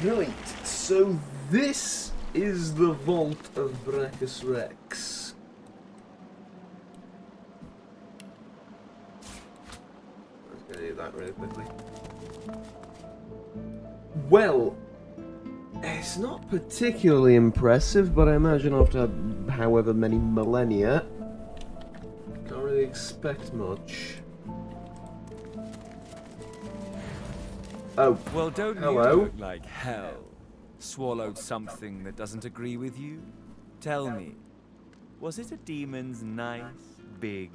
Right, so this is the Vault of Brachus Rex. Let's go do that really quickly. Well, it's not particularly impressive, but I imagine after however many millennia, can't really expect much. Oh, well, don't hello. you look like hell? Swallowed something that doesn't agree with you? Tell me, was it a demon's nice, big...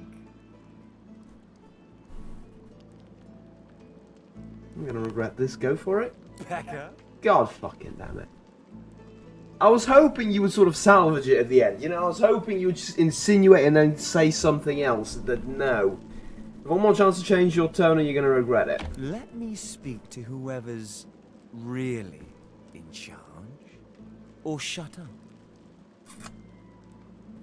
I'm gonna regret this. Go for it. pecker? God fucking damn it. I was hoping you would sort of salvage it at the end. You know, I was hoping you would just insinuate and then say something else. That no. One more chance to change your tone and you're going to regret it. Let me speak to whoever's really in charge. Or shut up.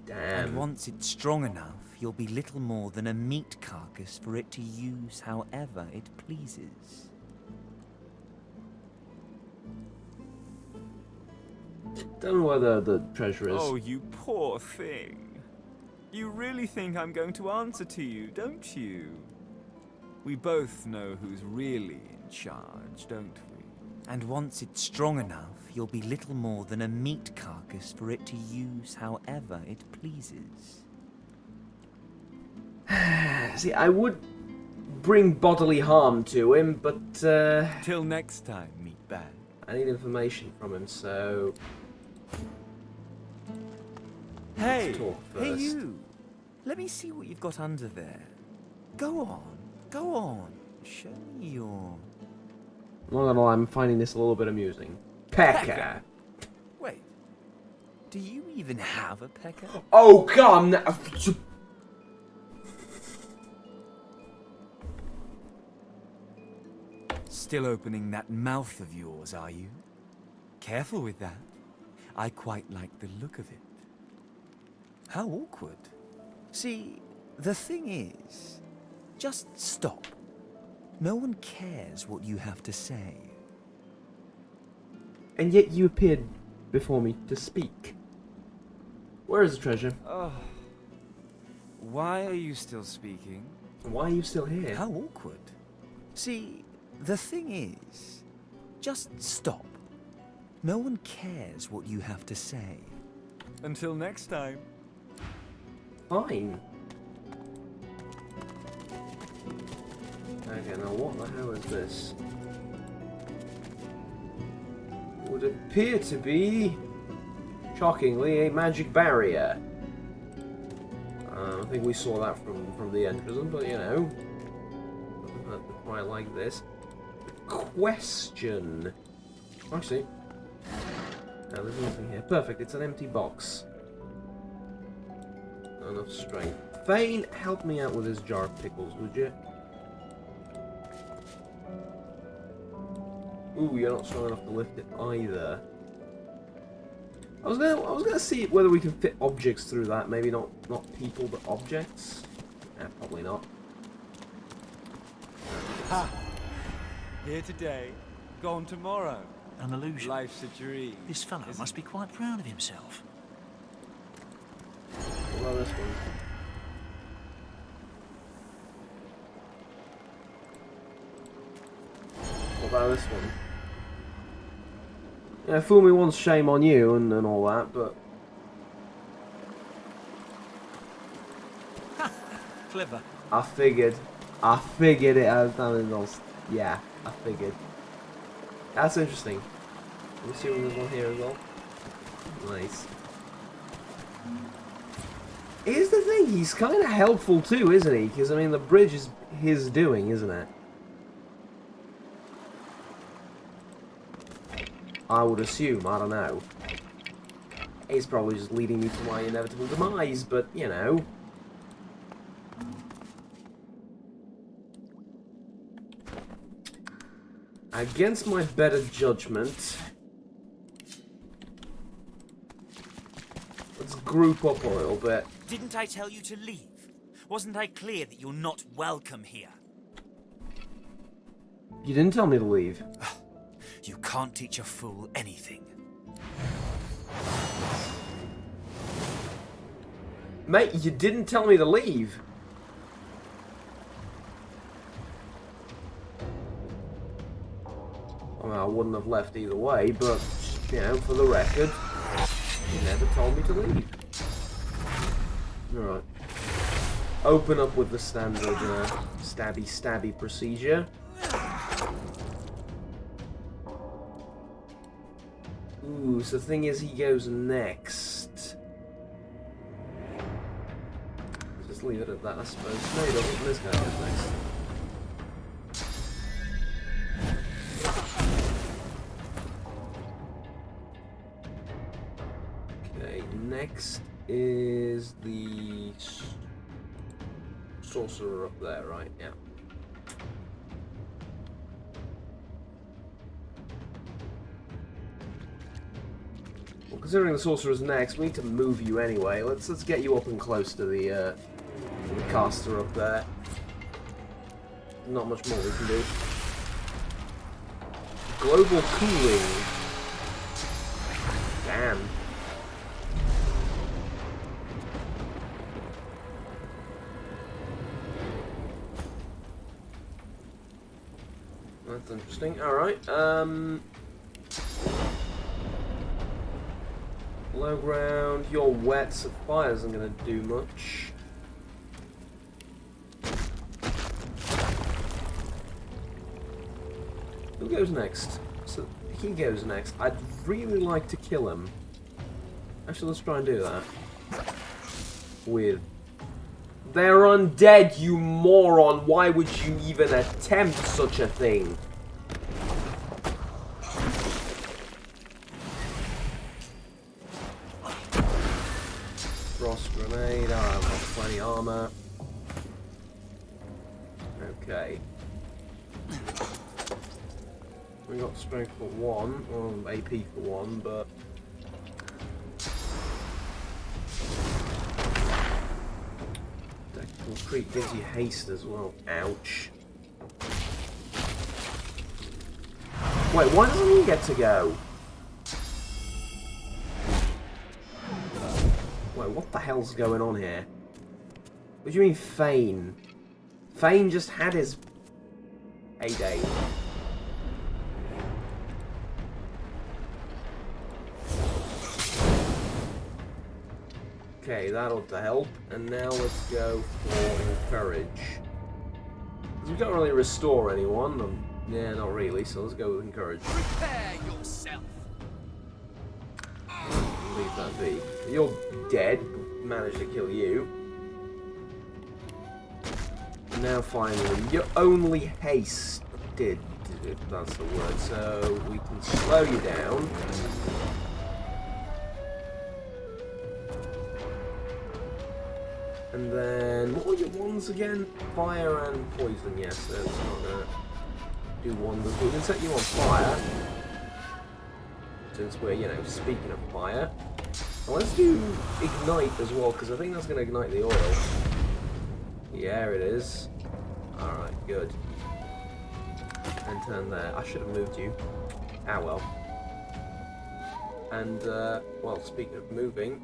Damn. And once it's strong enough, you'll be little more than a meat carcass for it to use however it pleases. Don't know where the treasure is. Oh, you poor thing. You really think I'm going to answer to you, don't you? We both know who's really in charge, don't we? And once it's strong enough, you'll be little more than a meat carcass for it to use however it pleases. See, I would bring bodily harm to him, but Till next time, meatbag. I need information from him, so... Hey, Let's talk hey first. you. Let me see what you've got under there. Go on. Show me your... I'm not gonna lie, I'm finding this a little bit amusing. Pecker! Wait, do you even have a pecker? Oh, come now! Still opening that mouth of yours, are you? Careful with that. I quite like the look of it. How awkward. See, the thing is, just stop. No one cares what you have to say. And yet you appeared before me to speak. Where is the treasure? Oh. Why are you still speaking? Why are you still here? How awkward. See, the thing is, just stop. No one cares what you have to say. Until next time. Fine. Okay, now what the hell is this? Would appear to be, shockingly, a magic barrier. I think we saw that from the entrance, but you know, doesn't hurt to quite like this. Question. Actually, no, there's nothing here. Perfect. It's an empty box. Not enough strength. Thane, help me out with this jar of pickles, would you? Ooh, you're not strong enough to lift it either. I was gonna see whether we can fit objects through that. Maybe not people, but objects. Probably not. Ha! Here today, gone tomorrow. An illusion. Life's a dream. This fellow must be quite proud of himself. What about this one? What about this one? Yeah, fool me once, shame on you, and all that, but... Clever. I figured it out. Yeah, I figured. That's interesting. I'm assuming there's one here as well. Nice. Here's the thing, he's kind of helpful too, isn't he? Because, I mean, the bridge is his doing, isn't it? I would assume, I don't know. He's probably just leading me to my inevitable demise, but, you know. Against my better judgment, let's group up a little bit. Didn't I tell you to leave? Wasn't I clear that you're not welcome here? You didn't tell me to leave. You can't teach a fool anything. Mate, you didn't tell me to leave. Well, I wouldn't have left either way, but, you know, for the record, you never told me to leave. Alright. Open up with the standard stabby procedure. Ooh, so the thing is, he goes next. Just leave it at that, I suppose. No, he doesn't. This guy goes next. Okay, next is the sorcerer up there, right? Yeah. Well, considering the sorcerer's next, we need to move you anyway. Let's get you up and close to the caster up there. Not much more we can do. Global cooling. Damn. That's interesting. Alright, low ground, you're wet, so fire isn't going to do much. Who goes next? So he goes next. I'd really like to kill him. Actually, let's try and do that. With... They're undead, you moron! Why would you even attempt such a thing? Frost grenade, I've got plenty armor. Okay. We got strength for 1, or AP for 1, but... Creep gives you haste as well. Ouch. Wait, why doesn't he get to go? Wait, what the hell's going on here? What do you mean, Fane? Fane just had his heyday. Okay, that ought to help. And now let's go for Encourage. Because we can't really restore anyone. Yeah, not really, so let's go with Encourage. Prepare yourself. Leave that be. You're dead. Managed to kill you. Now finally, your only haste did, if that's the word, so we can slow you down. And then, what were your ones again? Fire and poison, yes, so it's not gonna do wonders. We can set you on fire. Since we're, you know, speaking of fire. Well, let's do ignite as well, because I think that's gonna ignite the oil. Yeah, it is. Alright, good. And turn there. I should have moved you. Ah, well. And, well, speaking of moving...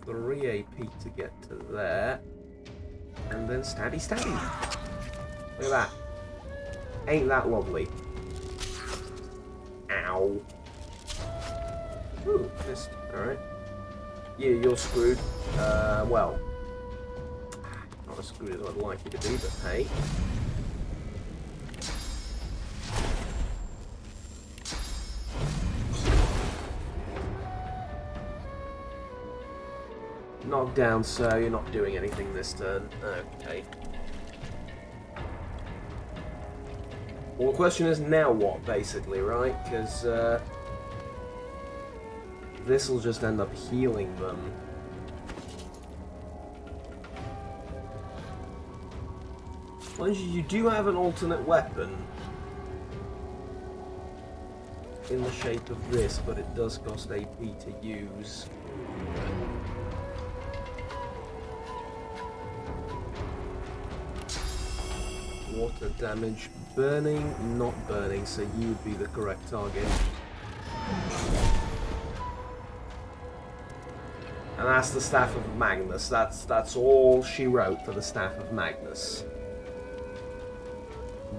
3 AP to get to there. And then stabby stabby. Look at that. Ain't that lovely? Ow. Ooh, missed. Alright. Yeah, you're screwed. Well. Not as screwed as I'd like you to be, but hey. Knocked down, so you're not doing anything this turn. Okay. Well, the question is now what, basically, right? Because this will just end up healing them. Mind you, you do have an alternate weapon in the shape of this, but it does cost AP to use. water damage. Burning, not burning, so you would be the correct target. And that's the Staff of Magnus. That's all she wrote for the Staff of Magnus.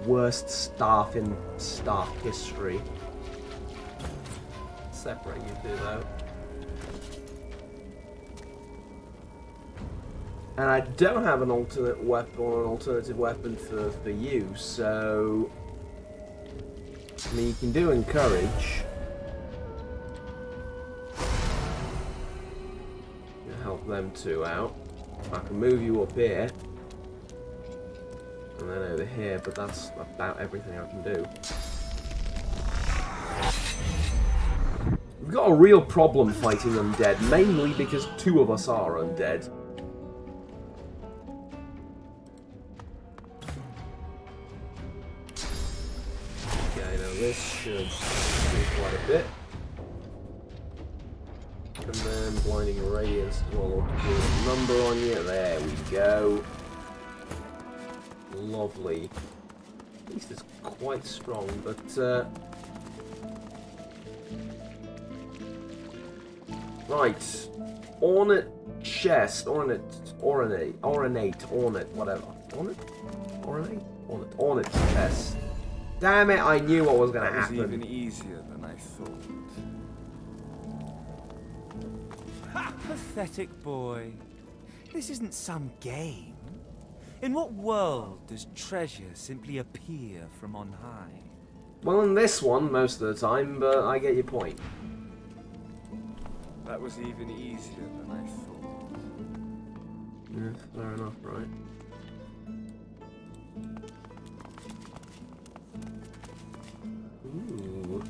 Worst staff in staff history. Separate you two though. And I don't have an alternate weapon or an alternative weapon for you, so I mean you can do encourage. Help them two out. I can move you up here. And then over here, but that's about everything I can do. We've got a real problem fighting undead, mainly because two of us are undead. Okay, now this should do quite a bit. And then blinding radiance as well. I'll do a number on you. There we go. Lovely. At least it's quite strong, but right. Ornate chest, ornate, whatever. Ornate chest. Damn it! I knew what was going to happen. That was even easier than I thought. Pathetic boy. This isn't some game. In what world does treasure simply appear from on high? Well, in this one, most of the time, but I get your point. That was even easier than I thought. Yeah, fair enough, right? Ooh.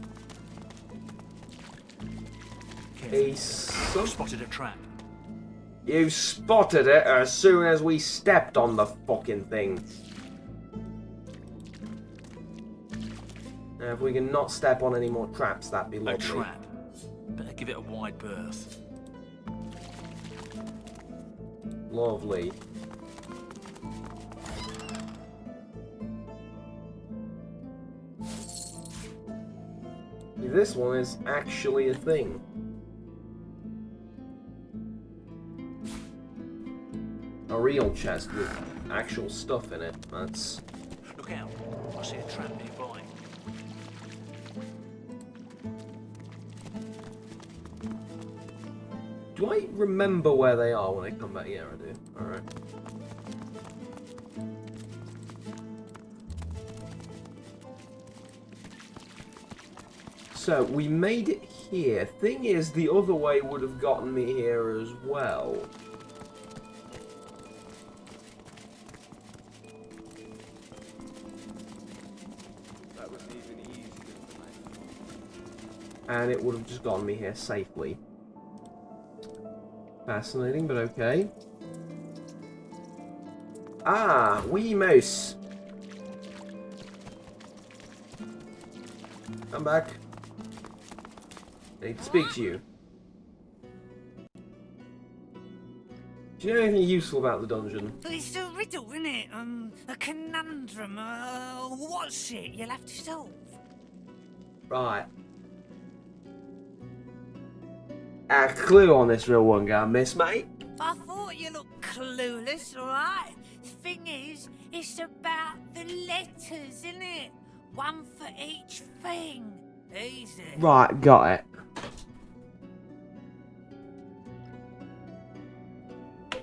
I've spotted a trap. You spotted it as soon as we stepped on the fucking thing. Now, if we can not step on any more traps, that'd be lovely. A trap. Better give it a wide berth. Lovely. See, this one is actually a thing. A real chest with actual stuff in it. That's... Look out. I see a trap nearby. Do I remember where they are when I come back? Yeah, I do. Alright. So, we made it here. Thing is, the other way would have gotten me here as well. That was even easier than I thought. And it would have just gotten me here safely. Fascinating, but okay. Ah, wee mouse. Come back. I need to speak to you. Do you know anything useful about the dungeon? It's a riddle, isn't it? A conundrum. What's it? You'll have to solve. Right. A clue on this real one, guy, miss, mate? I thought you looked clueless, alright? Thing is, it's about the letters, isn't it? One for each thing. Easy. Right, got it.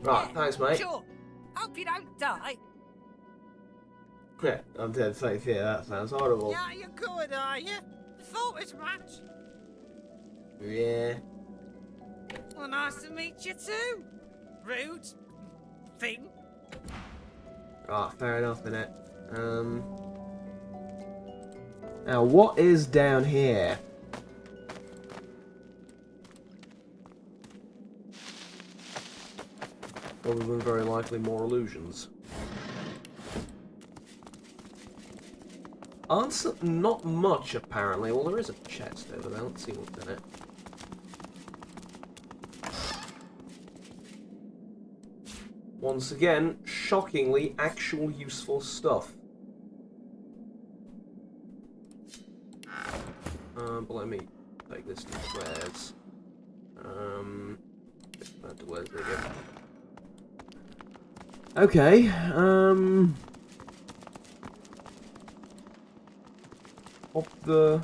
Right, thanks, mate. Sure. Hope you don't die. Yeah, I'm dead safe here. That sounds horrible. Yeah, you're good, are you? Thought as much. Yeah. Well, nice to meet you too. Rude thing. Right, fair enough, innit? Now, what is down here? Other than very likely more illusions. Answer, not much apparently. Well, there is a chest over there. Let's see what's in it. Once again, shockingly actual useful stuff. But let me take this to Where's. That to Where's, there you go. Okay, Pop the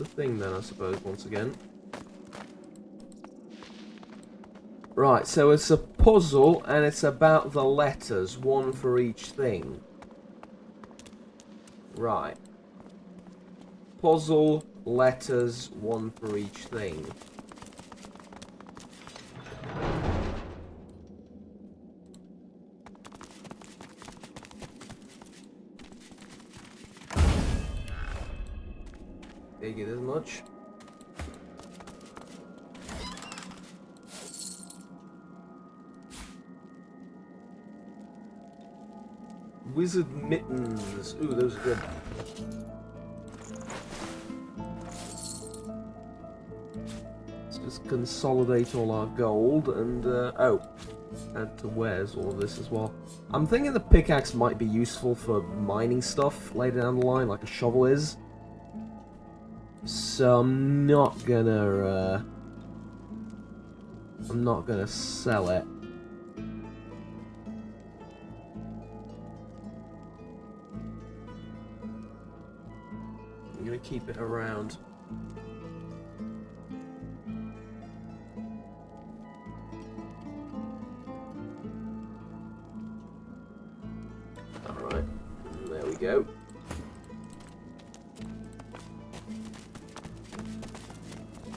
thing then, I suppose, once again. Right, so it's a puzzle, and it's about the letters, one for each thing. Right. Puzzle, letters, one for each thing. Take it as much. Wizard mittens. Ooh, those are good. Let's just consolidate all our gold and oh, add to Where's all of this as well. I'm thinking the pickaxe might be useful for mining stuff later down the line, like a shovel is. So I'm not gonna sell it. I'm gonna keep it around. Alright, there we go.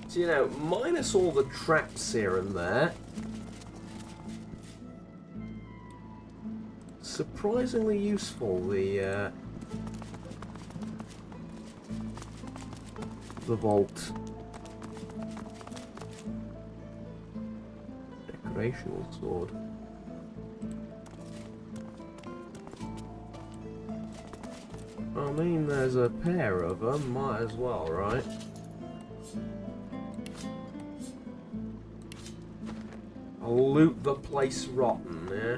So, you know, minus all the traps here and there, surprisingly useful, the vault. Decorational sword. I mean, there's a pair of them, might as well, right? I'll loot the place rotten, yeah?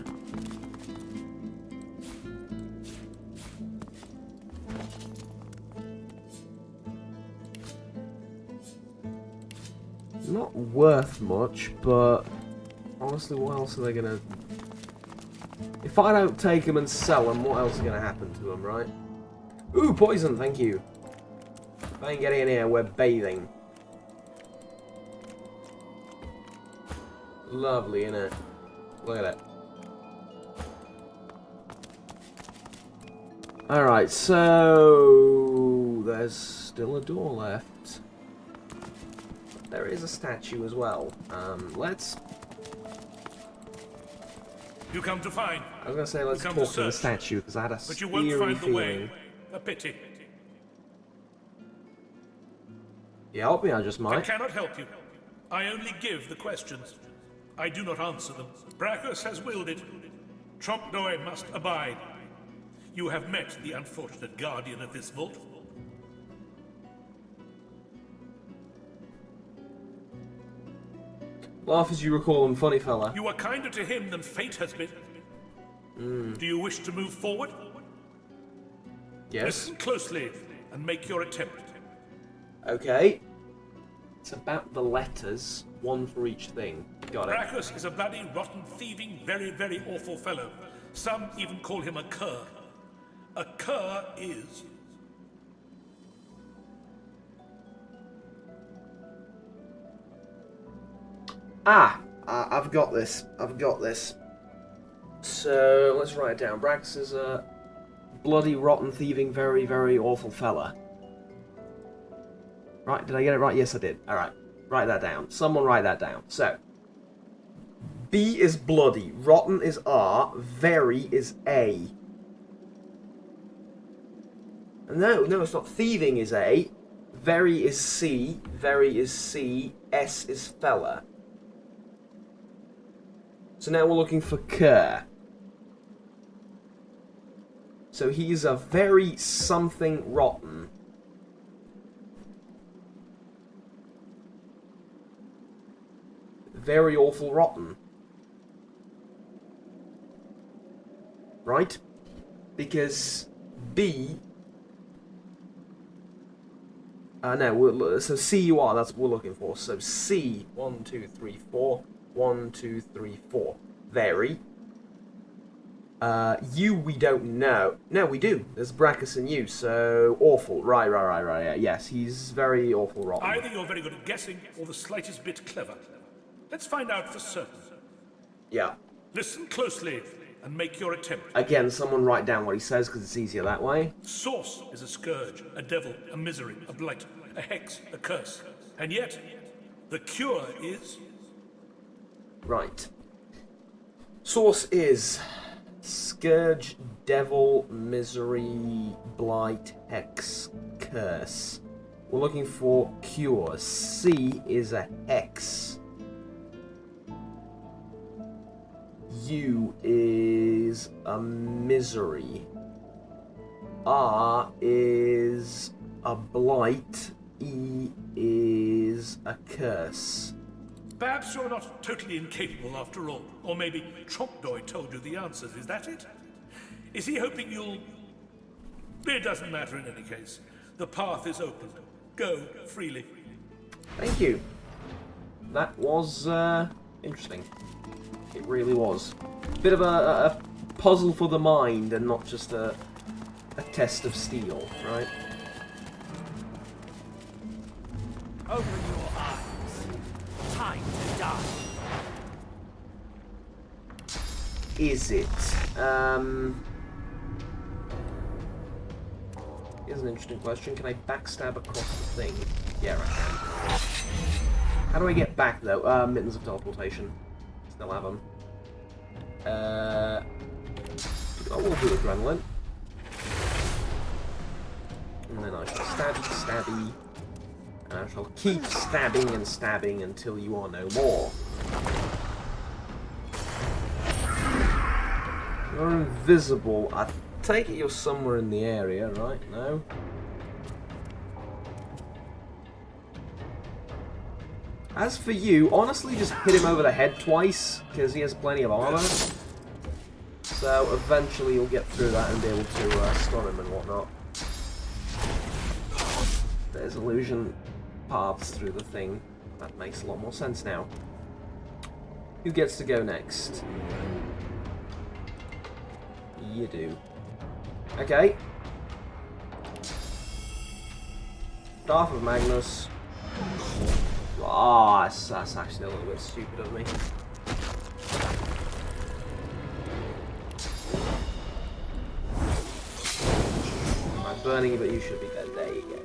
Not worth much, but honestly, what else are they gonna... If I don't take them and sell them, what else is gonna happen to them, right? Ooh, poison, thank you. If I ain't getting in here, we're bathing. Lovely, innit? Look at it. Alright, so... there's still a door left. There is a statue as well. Let's... You come to find. I was gonna say let's You talk come to to the search. statue, because I had a But you won't eerie find the feeling. way. A pity. You help me, I just I might. cannot help you. I only give the questions. I do not answer them. Brachus has willed it. Trompe-l'oeil must abide. You have met the unfortunate guardian of this vault. Laugh as you recall him, funny fella. You are kinder to him than fate has been. Do you wish to move forward? Yes. Listen closely and make your attempt. Okay. It's about the letters, one for each thing. Got it. Brachus is a bloody, rotten, thieving, very, very awful fellow. Some even call him a cur. A cur is... I've got this. I've got this. So, let's write it down. Brachus is a bloody, rotten, thieving, very, very awful fella. Right, did I get it right? Yes, I did. Alright, write that down. Someone write that down. So, B is bloody, rotten is R, very is A. No, it's not. Thieving is A, very is C, very is C, S is fella. So now we're looking for cur. So he is a very something rotten. Very awful rotten. Right? Because B No, so C you are, that's what we're looking for. So C, 1, 2, 3, 4. 1, 2, 3, 4. Very. You we don't know. No, we do. There's Brachus and you, so awful. Right. Yeah. Yes, he's very awful rotten. Either you're very good at guessing, or the slightest bit clever. Let's find out for certain. Yeah. Listen closely, and make your attempt. Again, someone write down what he says, because it's easier that way. Source is a scourge, a devil, a misery, a blight, a hex, a curse. And yet, the cure is... Right. Source is... Scourge, devil, misery, blight, hex, curse. We're looking for cure. C is a hex. U is a misery. R is a blight. E is a curse. Perhaps you're not totally incapable after all. Or maybe Trompdoy told you the answers, is that it? Is he hoping you'll... It doesn't matter in any case. The path is open. Go freely. Thank you. That was interesting. It really was. Bit of a puzzle for the mind and not just a test of steel, right? Open your eyes. Time to die. Is it? Here's an interesting question. Can I backstab across the thing? Yeah, I can. How do I get back, though? Mittens of teleportation. Still have them. I will do adrenaline. And then I shall stabby. And I shall keep stabbing and stabbing until you are no more. You're invisible. I take it you're somewhere in the area, right? No? As for you, honestly just hit him over the head twice, because he has plenty of armor. So eventually you'll get through that and be able to stun him and whatnot. There's illusion paths through the thing. That makes a lot more sense now. Who gets to go next? You do. Okay. Staff of Magnus. Ah, that's actually a little bit stupid of me. I'm burning you, but you should be dead. There you go.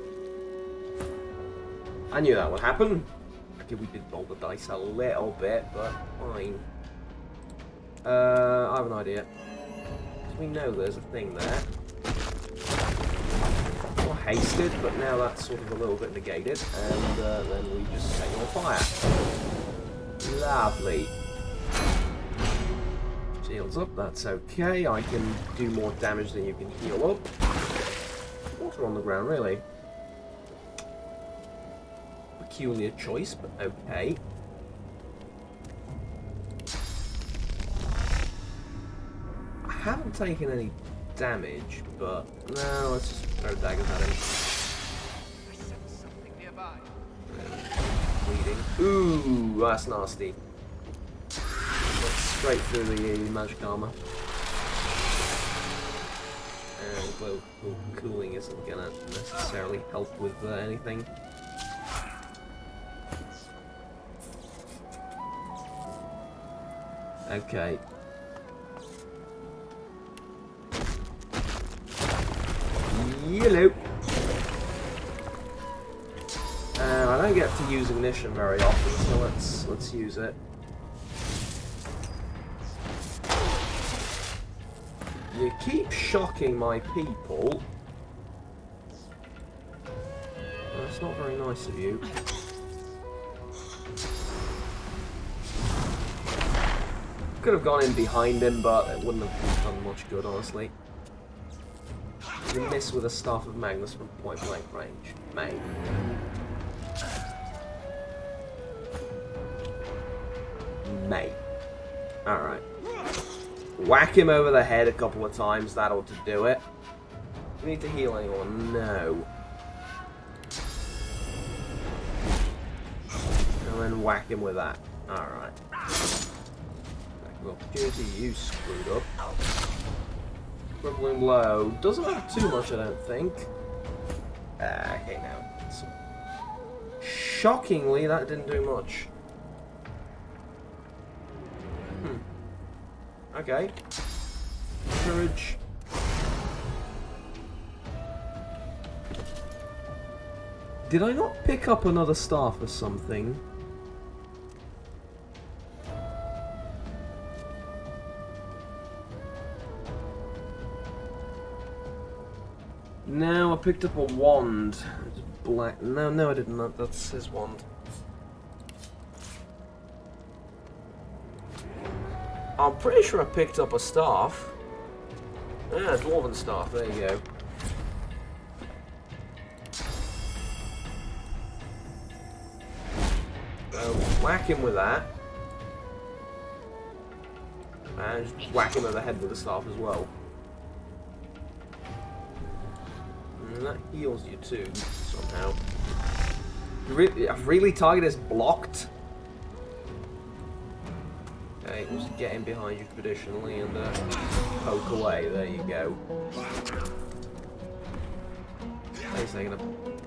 I knew that would happen. Okay, we did roll the dice a little bit, but fine. I have an idea. Because we know there's a thing there. Not hasted, but now that's sort of a little bit negated, and then we just set you on fire. Lovely. Shields up, that's okay. I can do more damage than you can heal up. Water on the ground, really. Peculiar choice, but okay. I haven't taken any damage, but no, let's just throw daggers at him. I sense something nearby. Bleeding. Ooh, that's nasty. Went straight through the magic armor. And glow cooling isn't gonna necessarily help with anything. Okay. Yellow. I don't get to use ignition very often, so let's use it. You keep shocking my people. That's not very nice of you. Could have gone in behind him, but it wouldn't have done much good, honestly. You miss with a Staff of Magnus from point blank range. Mate. Mate. Alright. Whack him over the head a couple of times, that ought to do it. Do we need to heal anyone? No. then whack him with that. Alright. Opportunity, you screwed up. Crippling blow. Doesn't matter too much, I don't think. Okay, now. So, shockingly, that didn't do much. Okay. Courage. Did I not pick up another staff or something? No, I picked up a wand. It's black. No, I didn't. That's his wand. I'm pretty sure I picked up a staff. Yeah, dwarven staff. There you go. Whack him with that. And just whack him over the head with the staff as well. And that heals you too, somehow. Really target is blocked? Okay, we'll just get in behind you traditionally and poke away. There you go. He's taking a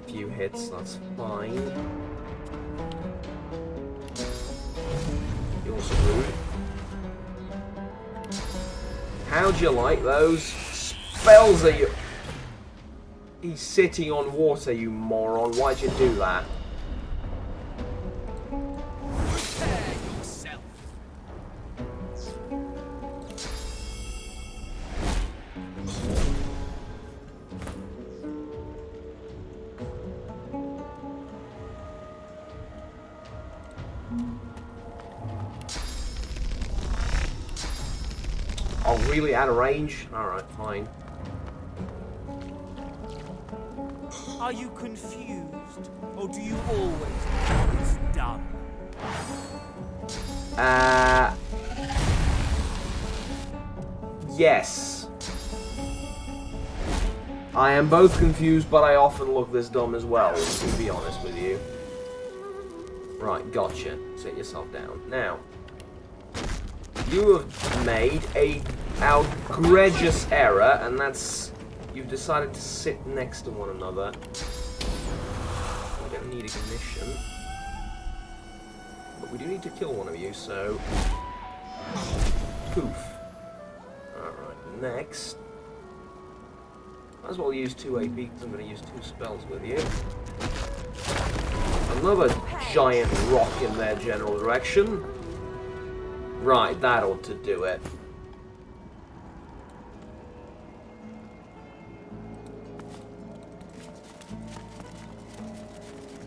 few hits, that's fine. You're also rude. How'd you like those spells that you... He's sitting on water, you moron. Why'd you do that? Prepare yourself. Oh, really? Out of range? Alright, fine. Are you confused? Or do you always think it's done? Yes. I am both confused, but I often look this dumb as well, to be honest with you. Right, gotcha. Sit yourself down. Now, you have made a outrageous error, and that's... You've decided to sit next to one another. We don't need ignition. But we do need to kill one of you, so... Poof. Alright, next. Might as well use 2 AP, because I'm going to use 2 spells with you. Another giant rock in their general direction. Right, that ought to do it.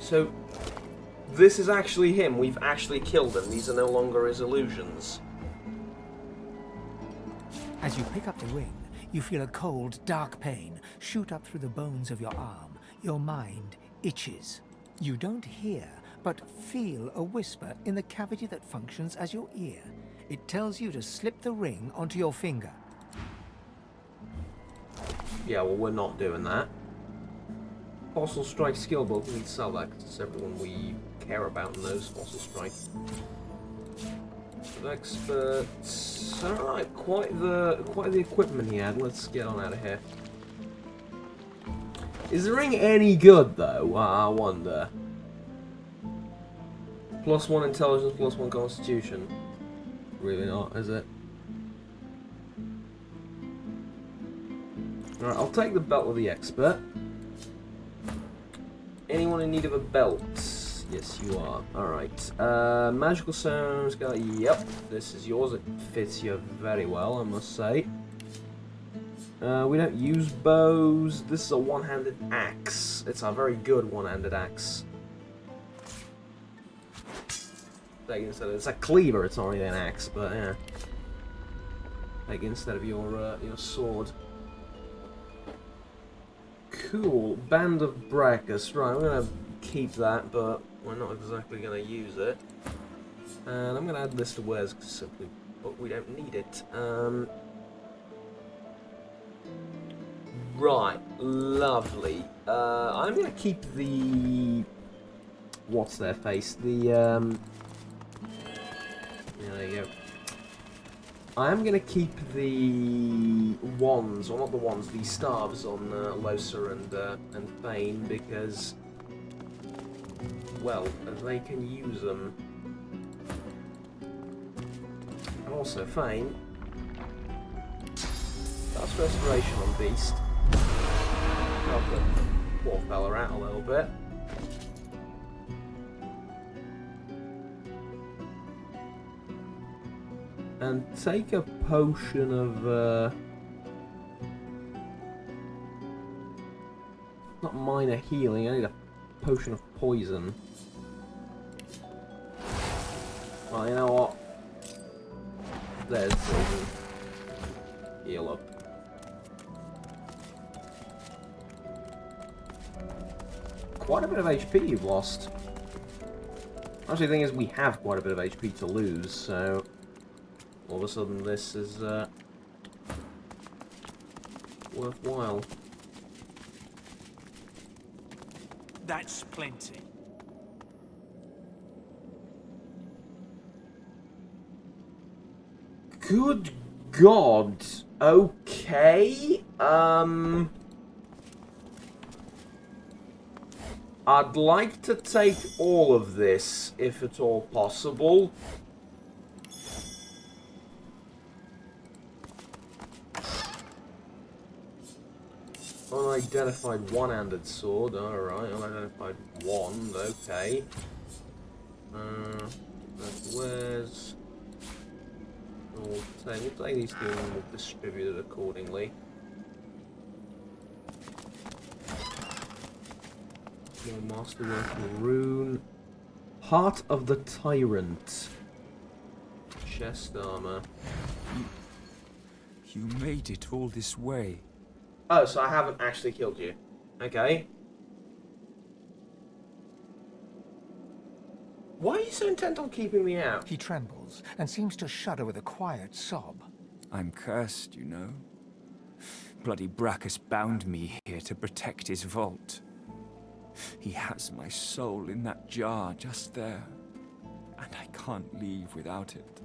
So, this is actually him. We've actually killed him. These are no longer his illusions. As you pick up the ring, you feel a cold, dark pain shoot up through the bones of your arm. Your mind itches. You don't hear, but feel a whisper in the cavity that functions as your ear. It tells you to slip the ring onto your finger. Yeah, well, we're not doing that. Fossil Strike skill book, we need to sell that because it's everyone we care about in those Fossil Strike. Experts. Alright, quite the equipment he had. Let's get on out of here. Is the ring any good though? I wonder. +1 intelligence, +1 constitution. Really not, is it? Alright, I'll take the belt of the expert. Anyone in need of a belt? Yes, you are. Alright. Magical stones. Yep, this is yours. It fits you very well, I must say. We don't use bows. This is a one-handed axe. It's a very good one-handed axe. It's a cleaver. It's not really an axe, but yeah. Take instead of your sword. Cool. Band of Brachus. Right, I'm gonna keep that, but we're not exactly gonna use it. And I'm gonna add this to Wes simply, but we don't need it. Right, lovely. I'm gonna keep the what's their face? The yeah, there you go. I am gonna keep the wands, or not the wands, the staves on Losa and Thane because, well, they can use them. And also Thane. That's restoration on Beast. Help the poor fella out a little bit. And take a potion of, not minor healing, I need a potion of poison. Well, you know what? There's poison. Heal up. Quite a bit of HP you've lost. Actually, the thing is, we have quite a bit of HP to lose, so all of a sudden this is worthwhile. That's plenty. Good God. Okay. I'd like to take all of this, if at all possible. Unidentified one-handed sword, alright, unidentified wand, okay. Where's... We'll take these two and we'll distribute it accordingly. Masterwork rune. Heart of the Tyrant. Chest armor. You made it all this way. Oh, so I haven't actually killed you. Okay. Why are you so intent on keeping me out? He trembles and seems to shudder with a quiet sob. I'm cursed, you know. Bloody Brachus bound me here to protect his vault. He has my soul in that jar just there, and I can't leave without it.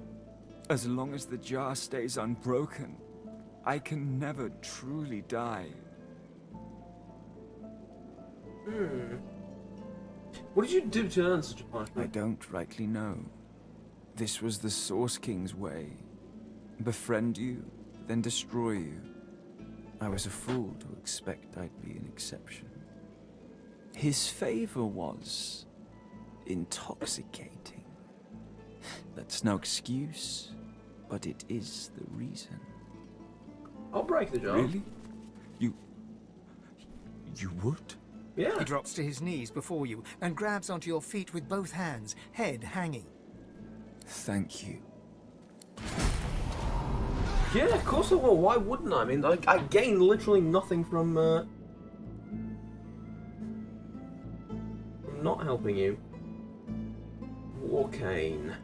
As long as the jar stays unbroken, I can never truly die. What did you do to earn such a I punishment? don't rightly know. This was the Source King's way. Befriend you, then destroy you. I was a fool to expect I'd be an exception. His favor was intoxicating. That's no excuse, but it is the reason. I'll break the jar. Really? You would? Yeah. He drops to his knees before you and grabs onto your feet with both hands, head hanging. Thank you. Yeah, of course I will. Why wouldn't I? I mean, I gain literally nothing from not helping you. Warcane.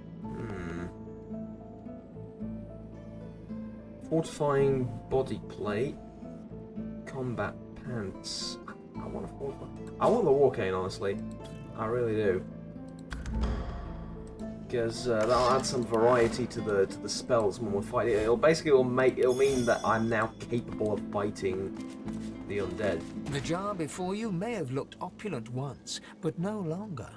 Fortifying body plate. Combat pants. I want a fortify. I want the Warcane, honestly. I really do. Because that'll add some variety to the spells when we're fighting. It'll mean that I'm now capable of fighting the undead. The jar before you may have looked opulent once, but no longer.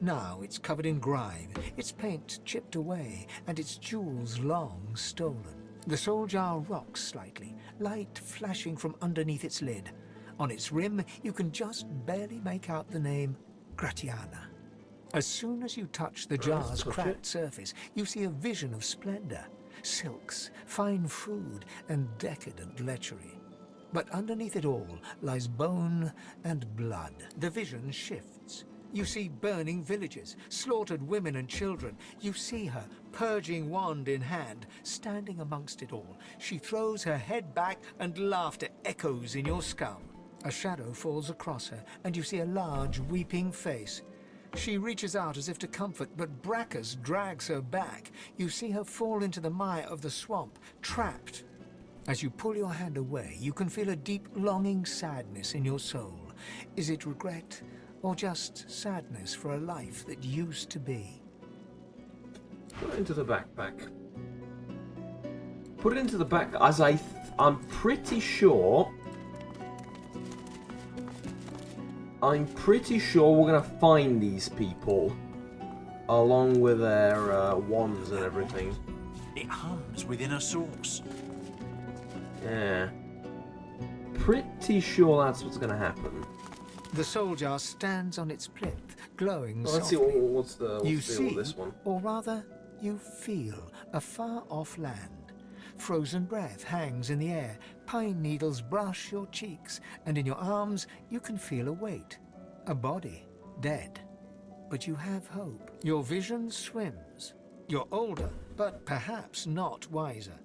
Now it's covered in grime, its paint chipped away, and its jewels long stolen. The soul jar rocks slightly, light flashing from underneath its lid. On its rim, you can just barely make out the name Gratiana. As soon as you touch the jar's cracked surface, you see a vision of splendor, silks, fine food, and decadent lechery. But underneath it all lies bone and blood. The vision shifts. You see burning villages, slaughtered women and children. You see her, purging wand in hand, standing amongst it all. She throws her head back and laughter echoes in your skull. A shadow falls across her, and you see a large, weeping face. She reaches out as if to comfort, but Brachus drags her back. You see her fall into the mire of the swamp, trapped. As you pull your hand away, you can feel a deep, longing sadness in your soul. Is it regret or just sadness for a life that used to be. Put it into the backpack. Put it into the back, as I'm pretty sure... I'm pretty sure we're gonna find these people. Along with their wands and everything. It hums within a source. Yeah. Pretty sure that's what's gonna happen. The soul jar stands on its plinth, glowing Well, let's see softly. what's the You deal see, with this one. or rather, you feel a far-off land. Frozen breath hangs in the air, pine needles brush your cheeks, and in your arms you can feel a weight. A body, dead. But you have hope. Your vision swims. You're older, but perhaps not wiser.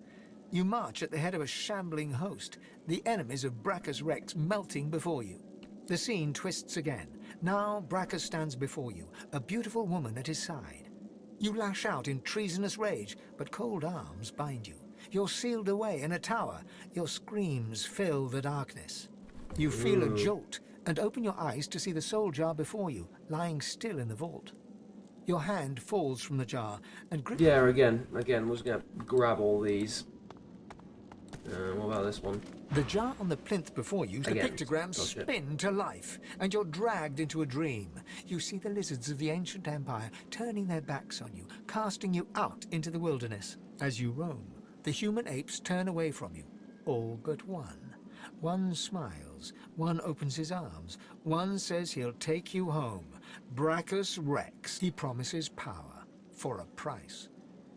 You march at the head of a shambling host, the enemies of Brachus Rex melting before you. The scene twists again. Now Brachus stands before you, a beautiful woman at his side. You lash out in treasonous rage, but cold arms bind you. You're sealed away in a tower. Your screams fill the darkness. You feel a jolt and open your eyes to see the soul jar before you, lying still in the vault. Your hand falls from the jar and grips... Yeah, again, we're just gonna grab all these. What about this one? The jar on the plinth before you, the Again, pictograms gotcha. spin to life, and you're dragged into a dream. You see the lizards of the ancient empire turning their backs on you, casting you out into the wilderness. As you roam, the human apes turn away from you, all but one. One smiles, one opens his arms, one says he'll take you home. Brachus Rex. He promises power, for a price.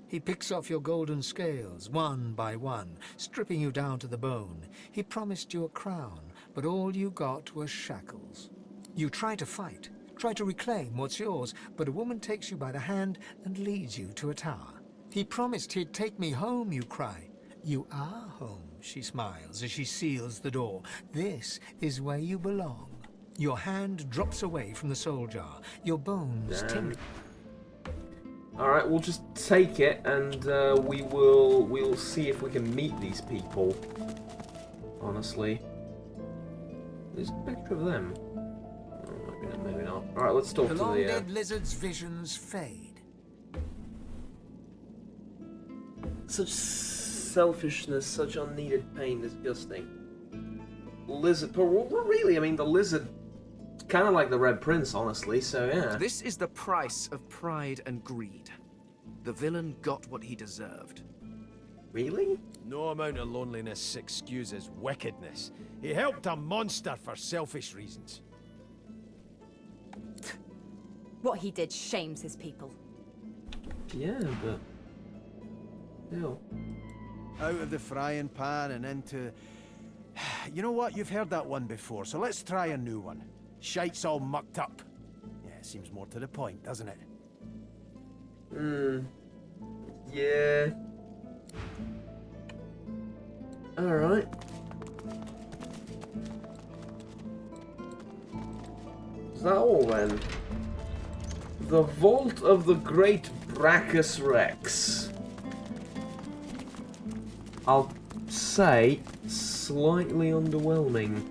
He picks off your golden scales, one by one, stripping you down to the bone. He promised you a crown, but all you got was shackles. You try to fight, try to reclaim what's yours, but a woman takes you by the hand and leads you to a tower. He promised he'd take me home, you cry. You are home, she smiles as she seals the door. This is where you belong. Your hand drops away from the soul jar, your bones tingle. Alright, we'll just take it and we'll see if we can meet these people. Honestly. There's a picture of them. Oh, maybe not. Alright, let's talk The to the... long-dead lizard's visions fade. Such selfishness, such unneeded pain, disgusting. Lizard... But really, I mean, the lizard... Kind of like the Red Prince, honestly, so yeah. This is the price of pride and greed. The villain got what he deserved. Really? No amount of loneliness excuses wickedness. He helped a monster for selfish reasons. What he did shames his people. Yeah, but... Still. Out of the frying pan and into... You know what? You've heard that one before, so let's try a new one. Shite's all mucked up. Yeah, seems more to the point, doesn't it? Yeah. Alright. Is that all then? The Vault of the Great Brachus Rex. I'll say slightly underwhelming.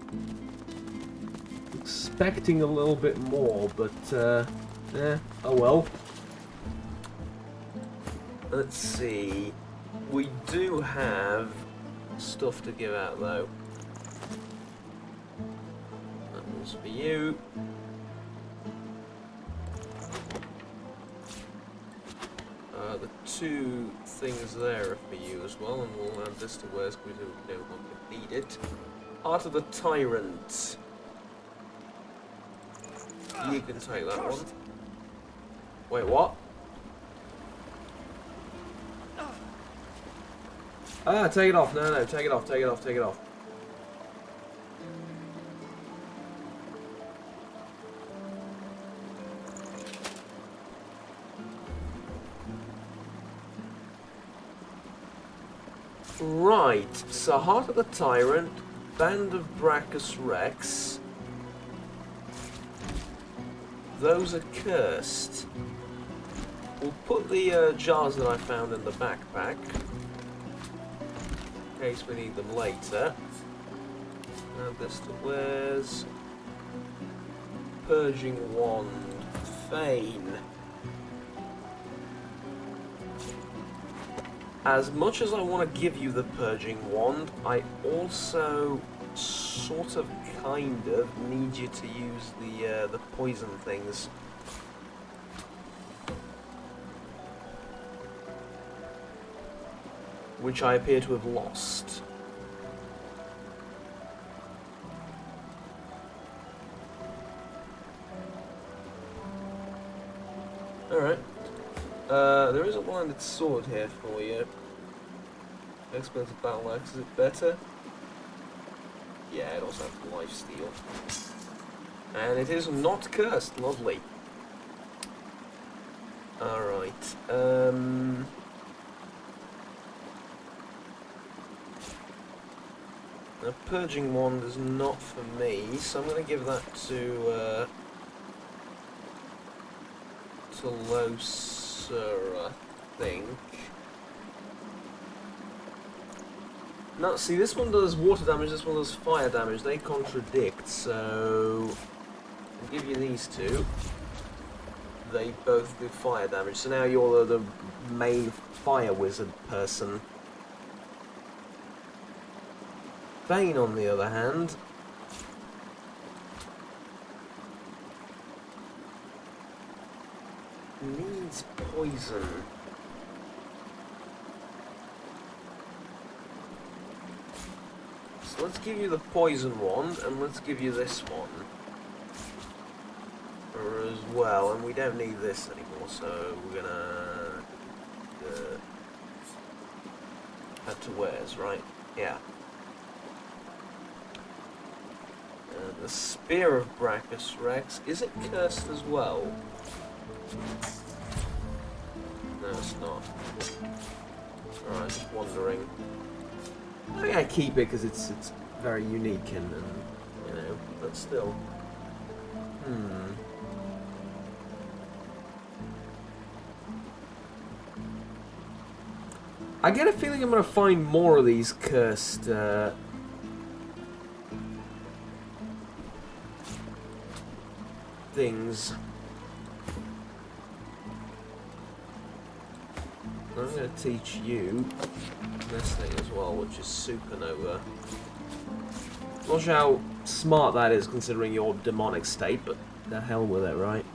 Expecting a little bit more, but oh well. Let's see. We do have stuff to give out though. That one's for you. The two things there are for you as well, and we'll add this to where's we don't need it. Heart of the Tyrant. You can take that one. Wait, what? Ah, take it off. No, take it off, take it off, take it off. Right, so Heart of the Tyrant, Band of Brachus Rex. Those are cursed. We'll put the jars that I found in the backpack, in case we need them later. Add this to wares. Purging Wand. Fane. As much as I want to give you the Purging Wand, I also sort of, kind of, need you to use the poison things. Which I appear to have lost. Alright. There is a blinded sword here for you. Expensive battle axe, is it better? Yeah, it also has lifesteal. And it is not cursed, lovely. Alright, the Purging Wand is not for me, so I'm going to give that to Loser, I think. No, see, this one does water damage, this one does fire damage. They contradict, so I'll give you these two. They both do fire damage, so now you're the main fire wizard person. Bane, on the other hand, needs poison. So let's give you the poison wand, and let's give you this one as well. And we don't need this anymore, so we're gonna add to wares, right? Yeah. The Spear of Brachus Rex, is it cursed as well? No, it's not. Alright, just wondering. I think I keep it because it's very unique and you know, but still. I get a feeling I'm gonna find more of these cursed things. I'm going to teach you this thing as well, which is Supernova. Not sure how smart that is considering your demonic state, but the hell with it, right?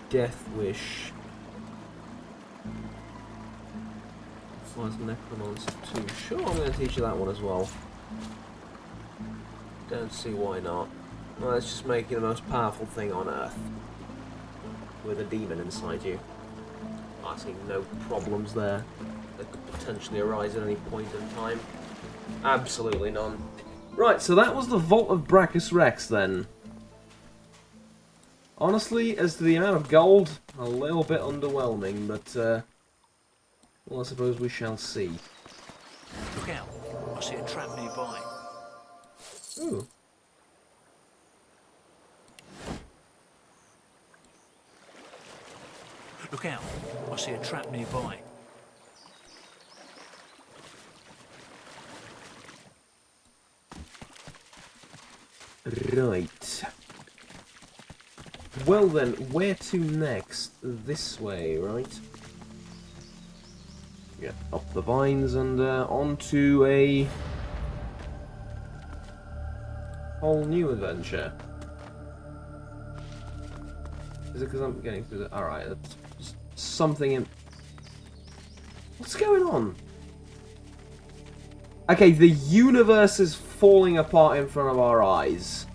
Death Wish. Was Necromancer 2. Sure, I'm going to teach you that one as well. Don't see why not. Well, it's just making the most powerful thing on Earth. With a demon inside you. I see no problems there that could potentially arise at any point in time. Absolutely none. Right, so that was the Vault of Brachus Rex then. Honestly, as to the amount of gold, a little bit underwhelming, but well, I suppose we shall see. Look out. I see a trap nearby. Ooh. Look out. I see a trap nearby. Right. Well then, where to next? This way, right? Yeah, up the vines and onto a whole new adventure. Is it because I'm getting through the... Alright, that's just something in... What's going on? Okay, the universe is falling apart in front of our eyes.